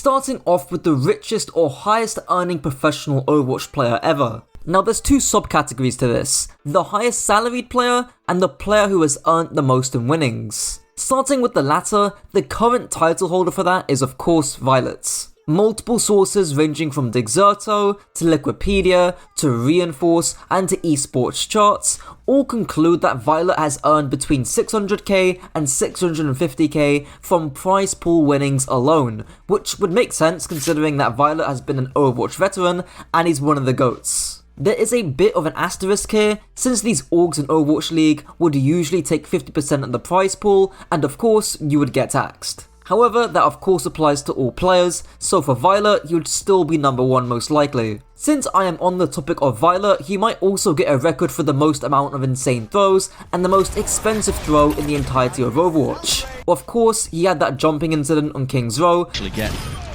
starting off with the richest or highest earning professional Overwatch player ever. Now there's two subcategories to this, the highest salaried player and the player who has earned the most in winnings. Starting with the latter, the current title holder for that is of course Violet. Multiple sources ranging from Dexerto to Liquipedia to Reinforce and to eSports charts all conclude that Violet has earned between 600k and 650k from prize pool winnings alone, which would make sense considering that Violet has been an Overwatch veteran and he's one of the GOATs. There is a bit of an asterisk here, since these orgs in Overwatch League would usually take 50% of the prize pool, and of course, you would get taxed. However, that of course applies to all players, so for Violet, you'd still be number 1 most likely. Since I am on the topic of Violet, he might also get a record for the most amount of insane throws and the most expensive throw in the entirety of Overwatch. Of course, he had that jumping incident on King's Row.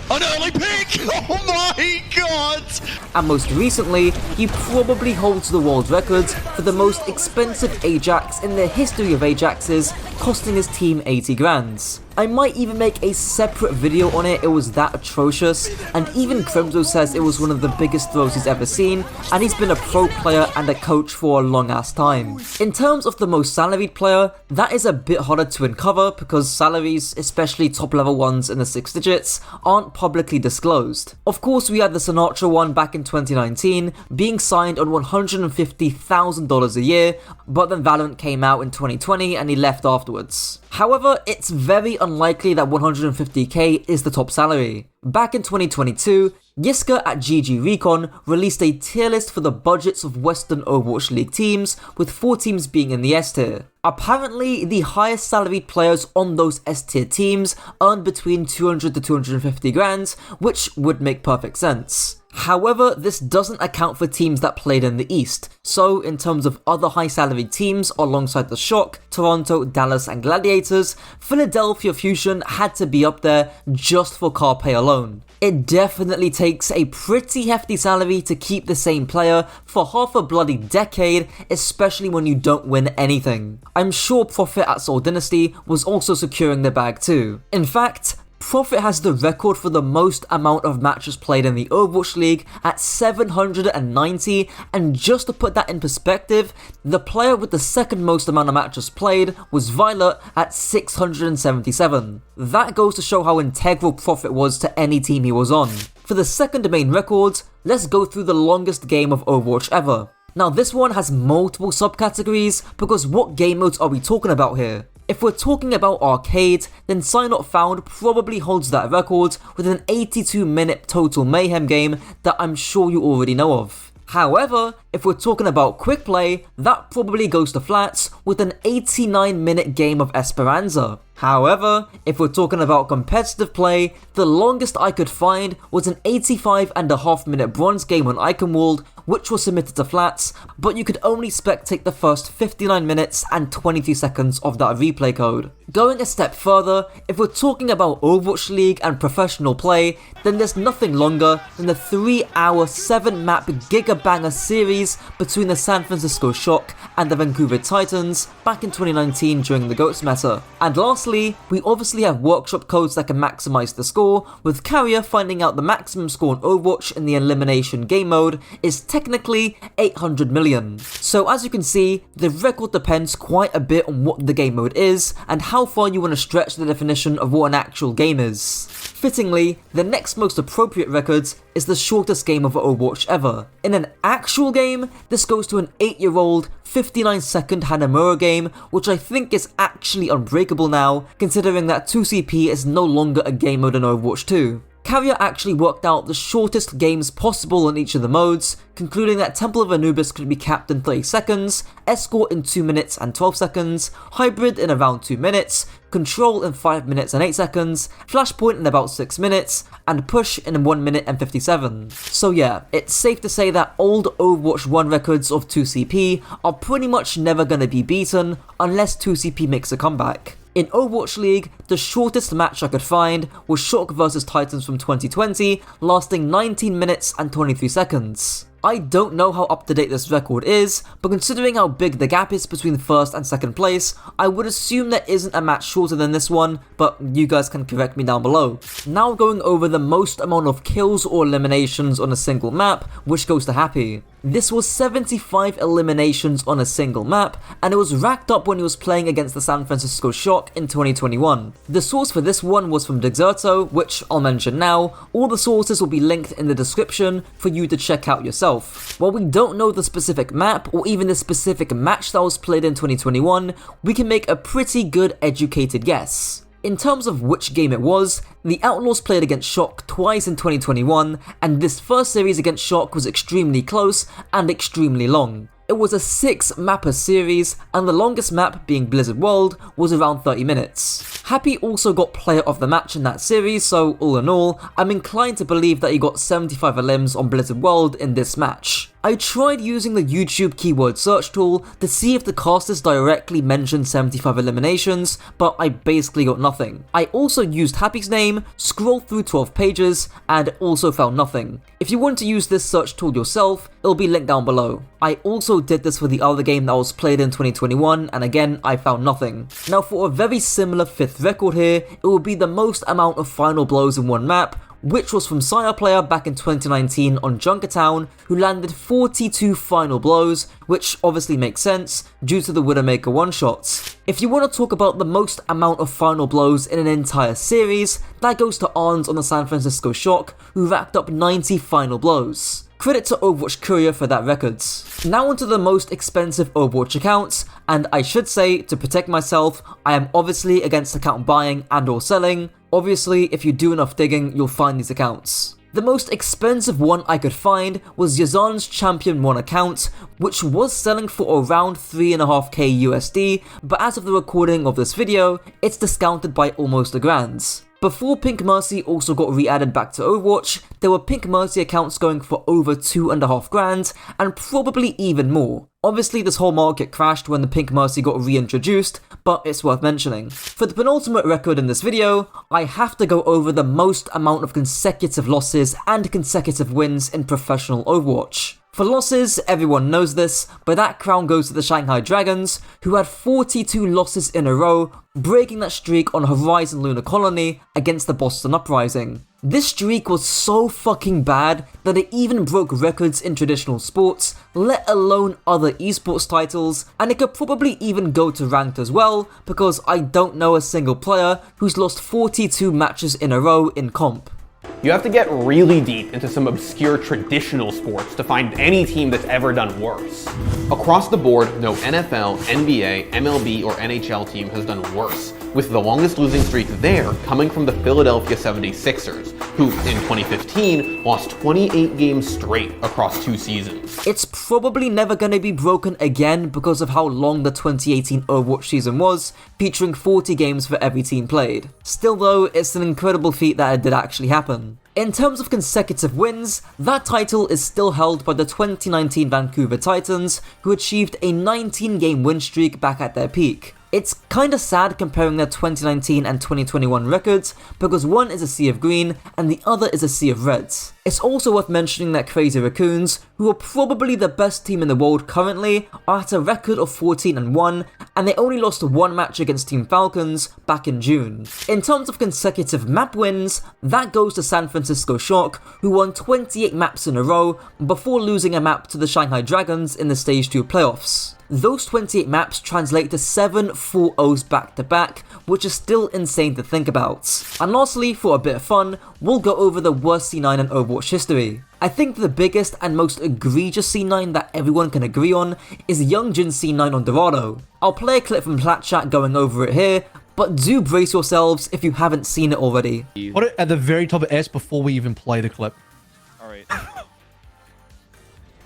An early pick! Oh my god! And most recently, he probably holds the world record for the most expensive AJAX in the history of AJAXs, costing his team 80 grand. I might even make a separate video on it, it was that atrocious, and even Crimzo says it was one of the biggest throws he's ever seen, and he's been a pro player and a coach for a long ass time. In terms of the most salaried player, that is a bit harder to uncover because salaries, especially top level ones in the 6 digits, aren't publicly disclosed. Of course we had the Sinatraa one back in 2019, being signed on $150,000 a year, but then Valorant came out in 2020 and he left afterwards. However, it's very unlikely that 150k is the top salary. Back in 2022, Yiska at GG Recon released a tier list for the budgets of Western Overwatch League teams, with 4 teams being in the S tier. Apparently, the highest salaried players on those S tier teams earned between 200 to 250 grand, which would make perfect sense. However, this doesn't account for teams that played in the East, so in terms of other high salaried teams alongside the Shock, Toronto, Dallas and Gladiators, Philadelphia Fusion had to be up there just for car pay alone. It definitely takes a pretty hefty salary to keep the same player for half a bloody decade, especially when you don't win anything. I'm sure Profit at Seoul Dynasty was also securing the bag too. In fact, Profit has the record for the most amount of matches played in the Overwatch League at 790, and just to put that in perspective, the player with the second most amount of matches played was Violet at 677. That goes to show how integral Profit was to any team he was on. For the second main record, let's go through the longest game of Overwatch ever. Now this one has multiple subcategories because what game modes are we talking about here? If we're talking about arcade, then SiNotFound probably holds that record with an 82-minute total mayhem game that I'm sure you already know of. However, if we're talking about quick play, that probably goes to Plat with an 89-minute game of Esperanza. However, if we're talking about competitive play, the longest I could find was an 85.5-minute bronze game on Eichenwalde, which was submitted to Plat, but you could only spectate the first 59 minutes and 22 seconds of that replay code. Going a step further, if we're talking about Overwatch League and professional play, then there's nothing longer than the 3-hour 7-map gigabanger series between the San Francisco Shock and the Vancouver Titans back in 2019 during the GOATS meta. And lastly, we obviously have workshop codes that can maximize the score, with Courier finding out the maximum score in Overwatch in the elimination game mode is technically 800 million. So as you can see, the record depends quite a bit on what the game mode is and how far you want to stretch the definition of what an actual game is. Fittingly, the next most appropriate record is the shortest game of Overwatch ever. In an actual game, this goes to an 8-year-old 59-second Hanamura game, which I think is actually unbreakable now, considering that 2CP is no longer a game mode in Overwatch 2. Courier actually worked out the shortest games possible in each of the modes, concluding that Temple of Anubis could be capped in 30 seconds, Escort in 2 minutes and 12 seconds, Hybrid in around 2 minutes, Control in 5 minutes and 8 seconds, Flashpoint in about 6 minutes, and Push in 1 minute and 57. So yeah, it's safe to say that old Overwatch 1 records of 2CP are pretty much never gonna be beaten unless 2CP makes a comeback. In Overwatch League, the shortest match I could find was Shock vs Titans from 2020, lasting 19 minutes and 23 seconds. I don't know how up to date this record is, but considering how big the gap is between first and second place, I would assume there isn't a match shorter than this one, but you guys can correct me down below. Now going over the most amount of kills or eliminations on a single map, which goes to Happy. This was 75 eliminations on a single map, and it was racked up when he was playing against the San Francisco Shock in 2021. The source for this one was from Dexerto, which I'll mention now. All the sources will be linked in the description for you to check out yourself. While we don't know the specific map or even the specific match that was played in 2021, we can make a pretty good educated guess. In terms of which game it was, the Outlaws played against Shock twice in 2021, and this first series against Shock was extremely close and extremely long. It was a 6-mapper series, and the longest map, being Blizzard World, was around 30 minutes. Happy also got player of the match in that series, so all in all, I'm inclined to believe that he got 75 elims on Blizzard World in this match. I tried using the YouTube keyword search tool to see if the casters directly mentioned 75 eliminations, but I basically got nothing. I also used Happy's name, scrolled through 12 pages, and also found nothing. If you want to use this search tool yourself, it'll be linked down below. I also did this for the other game that was played in 2021, and again, I found nothing. Now for a very similar 5th record here, it will be the most amount of final blows in one map, which was from Sayaplayer back in 2019 on Junkertown, who landed 42 final blows, which obviously makes sense due to the Widowmaker one-shots. If you want to talk about the most amount of final blows in an entire series, that goes to Arns on the San Francisco Shock, who racked up 90 final blows. Credit to Overwatch Courier for that record. Now onto the most expensive Overwatch accounts, and I should say, to protect myself, I am obviously against account buying and or selling. Obviously, if you do enough digging, you'll find these accounts. The most expensive one I could find was Yazan's Champion 1 account, which was selling for around 3.5k USD, but as of the recording of this video, it's discounted by almost $1,000. Before Pink Mercy also got re-added back to Overwatch, there were Pink Mercy accounts going for over 2.5 grand, and probably even more. Obviously this whole market crashed when the Pink Mercy got reintroduced, but it's worth mentioning. For the penultimate record in this video, I have to go over the most amount of consecutive losses and consecutive wins in professional Overwatch. For losses, everyone knows this, but that crown goes to the Shanghai Dragons, who had 42 losses in a row, breaking that streak on Horizon Lunar Colony against the Boston Uprising. This streak was so fucking bad that it even broke records in traditional sports, let alone other esports titles, and it could probably even go to ranked as well, because I don't know a single player who's lost 42 matches in a row in comp. You have to get really deep into some obscure traditional sports to find any team that's ever done worse. Across the board, no NFL, NBA, MLB, or NHL team has done worse, with the longest losing streak there coming from the Philadelphia 76ers, who in 2015 lost 28 games straight across 2 seasons. It's probably never gonna be broken again because of how long the 2018 Overwatch season was, featuring 40 games for every team played. Still though, it's an incredible feat that it did actually happen. In terms of consecutive wins, that title is still held by the 2019 Vancouver Titans, who achieved a 19-game win streak back at their peak. It's kinda sad comparing their 2019 and 2021 records, because one is a sea of green and the other is a sea of reds. It's also worth mentioning that Crazy Raccoons, who are probably the best team in the world currently, are at a record of 14-1, and they only lost 1 match against Team Falcons back in June. In terms of consecutive map wins, that goes to San Francisco Shock, who won 28 maps in a row before losing a map to the Shanghai Dragons in the Stage 2 playoffs. Those 28 maps translate to 7 4-0s back to back, which is still insane to think about. And lastly, for a bit of fun, we'll go over the worst C9 in Overwatch history. I think the biggest and most egregious C9 that everyone can agree on is Youngjin's C9 on Dorado. I'll play a clip from Plat chat going over it here, but do brace yourselves if you haven't seen it already. Put it at the very top of S before we even play the clip. Alright.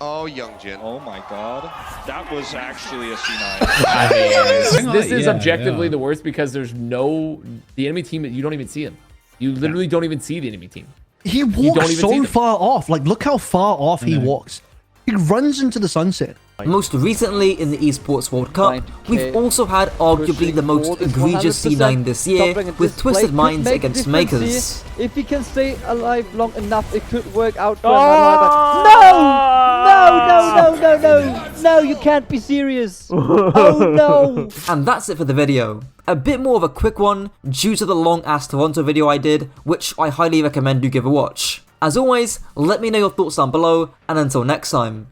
Oh, Youngjin. Oh my god. That was actually a C9. This is objectively the worst because there's the enemy team, you don't even see him. You literally don't even see the enemy team. He walks so far off. Like, look how far off he walks. He runs into the sunset. Most recently in the Esports World Cup, we've also had arguably the most egregious C9 this year with Twisted Minds against Makers. If he can stay alive long enough, it could work out for No, you can't be serious. Oh no. And that's it for the video. A bit more of a quick one due to the long ass Toronto video I did, which I highly recommend you give a watch. As always, let me know your thoughts down below, and until next time.